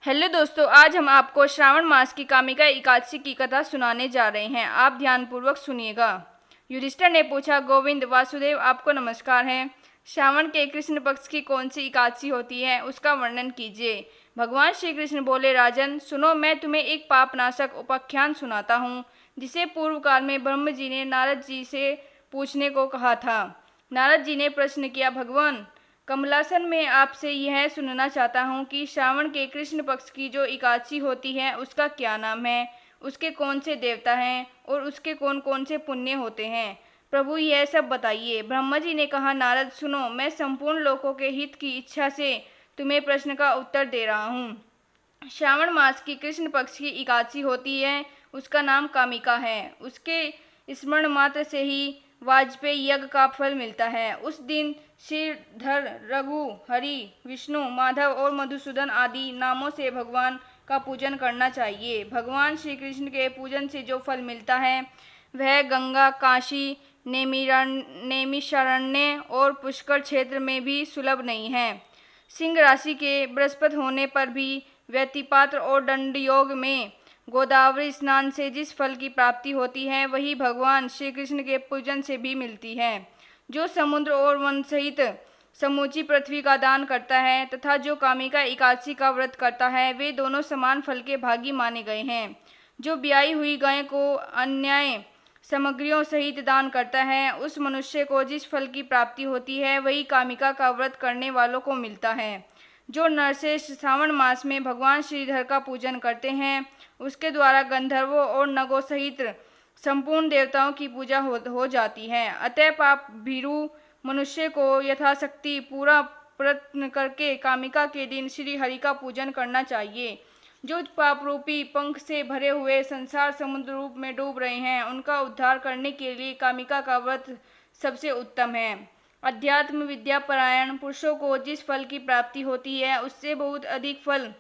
Hello दोस्तों, आज हम आपको श्रावण मास की कामिका एकादशी की कथा सुनाने जा रहे हैं। आप ध्यानपूर्वक सुनिएगा। युधिष्ठिर ने पूछा, गोविंद वासुदेव आपको नमस्कार है। श्रावण के कृष्ण पक्ष की कौन सी एकादशी होती है, उसका वर्णन कीजिए। भगवान श्री कृष्ण बोले, राजन सुनो, मैं तुम्हें एक पापनाशक उपाख्यान सुनाता हूँ, जिसे पूर्व काल में ब्रह्म जी ने नारद जी से पूछने को कहा था। नारद जी ने प्रश्न किया, भगवान कमलासन, मैं आपसे यह सुनना चाहता हूँ कि श्रावण के कृष्ण पक्ष की जो एकादशी होती है उसका क्या नाम है, उसके कौन से देवता हैं और उसके कौन कौन से पुण्य होते हैं। प्रभु यह सब बताइए। ब्रह्मा जी ने कहा, नारद सुनो, मैं संपूर्ण लोकों के हित की इच्छा से तुम्हें प्रश्न का उत्तर दे रहा हूँ। श्रावण मास की कृष्ण पक्ष की एकादशी होती है, उसका नाम कामिका है। उसके स्मरण मात्र से ही वाजपेयी यज्ञ का फल मिलता है। उस दिन श्रीधर, रघु, हरि, विष्णु, माधव और मधुसूदन आदि नामों से भगवान का पूजन करना चाहिए। भगवान श्री कृष्ण के पूजन से जो फल मिलता है वह गंगा, काशी, नैमिषारण्य और पुष्कर क्षेत्र में भी सुलभ नहीं है। सिंह राशि के बृहस्पति होने पर भी व्यतिपात्र और दंड योग में गोदावरी स्नान से जिस फल की प्राप्ति होती है वही भगवान श्री कृष्ण के पूजन से भी मिलती है। जो समुद्र और वन सहित समूची पृथ्वी का दान करता है तथा जो कामिका एकादशी का व्रत करता है, वे दोनों समान फल के भागी माने गए हैं। जो ब्याई हुई गाय को अन्याय सामग्रियों सहित दान करता है, उस मनुष्य को जिस फल की प्राप्ति होती है वही कामिका का व्रत करने वालों को मिलता है। जो नरश्रेष्ठ श्रावण मास में भगवान श्रीधर का पूजन करते हैं, उसके द्वारा गंधर्वों और नगों सहित संपूर्ण देवताओं की पूजा हो जाती है। अतः पाप भीरु मनुष्य को यथाशक्ति पूरा प्रयत्न करके कामिका के दिन श्री हरि का पूजन करना चाहिए। जो पाप रूपी पंख से भरे हुए संसार समुद्र रूप में डूब रहे हैं, उनका उद्धार करने के लिए कामिका का व्रत सबसे उत्तम है। अध्यात्म विद्या परायण पुरुषों को जिस फल की प्राप्ति होती है, उससे बहुत अधिक फल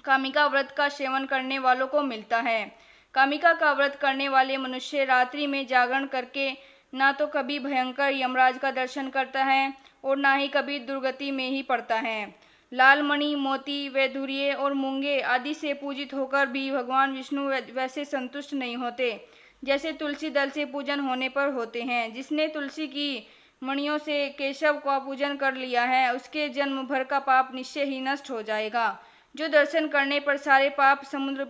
कामिका व्रत का सेवन करने वालों को मिलता है। कामिका का व्रत करने वाले मनुष्य रात्रि में जागरण करके ना तो कभी भयंकर यमराज का दर्शन करता है और ना ही कभी दुर्गति में ही पड़ता है। लाल मणि, मोती, वैधुर्य और मूंगे आदि से पूजित होकर भी भगवान विष्णु वैसे संतुष्ट नहीं होते जैसे तुलसी दल से पूजन होने पर होते हैं। जिसने तुलसी की मणियों से केशव का पूजन कर लिया है, उसके जन्म भर का पाप निश्चय ही नष्ट हो जाएगा। जो दर्शन करने पर सारे पाप समुद्र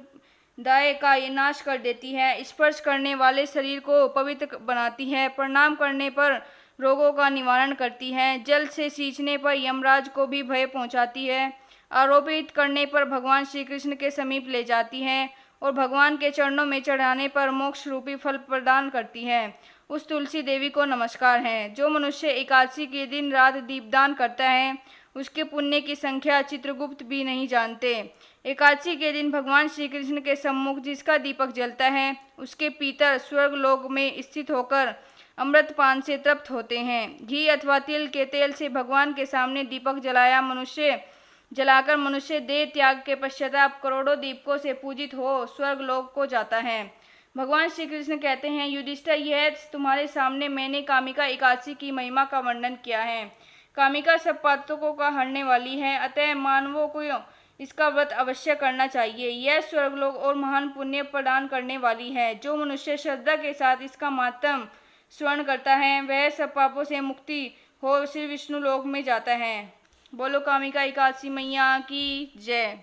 दाय का नाश कर देती है, स्पर्श करने वाले शरीर को पवित्र बनाती है, प्रणाम करने पर रोगों का निवारण करती है, जल से सींचने पर यमराज को भी भय पहुंचाती है, आरोपित करने पर भगवान श्री कृष्ण के समीप ले जाती है और भगवान के चरणों में चढ़ाने पर मोक्ष रूपी फल प्रदान करती है, उस तुलसी देवी को नमस्कार है। जो मनुष्य एकादशी के दिन रात दीपदान करता है, उसके पुण्य की संख्या चित्रगुप्त भी नहीं जानते। एकादशी के दिन भगवान श्री कृष्ण के सम्मुख जिसका दीपक जलता है, उसके पितर स्वर्ग लोक में स्थित होकर अमृत पान से तृप्त होते हैं। घी अथवा तिल के तेल से भगवान के सामने दीपक जलाकर मनुष्य देह त्याग के पश्चाताप करोड़ों दीपकों से पूजित हो स्वर्ग लोक को जाता है। भगवान श्री कृष्ण कहते हैं, युधिष्ठिर, यह तुम्हारे सामने मैंने कामिका एकादशी की महिमा का वर्णन किया है। कामिका सब पातकों का हरने वाली है, अतः मानवों को इसका व्रत अवश्य करना चाहिए। यह स्वर्गलोक और महान पुण्य प्रदान करने वाली है। जो मनुष्य श्रद्धा के साथ इसका मातम स्मरण करता है, वह सब पापों से मुक्ति हो श्री विष्णु लोक में जाता है। बोलो कामिका एकादशी मैया की जय।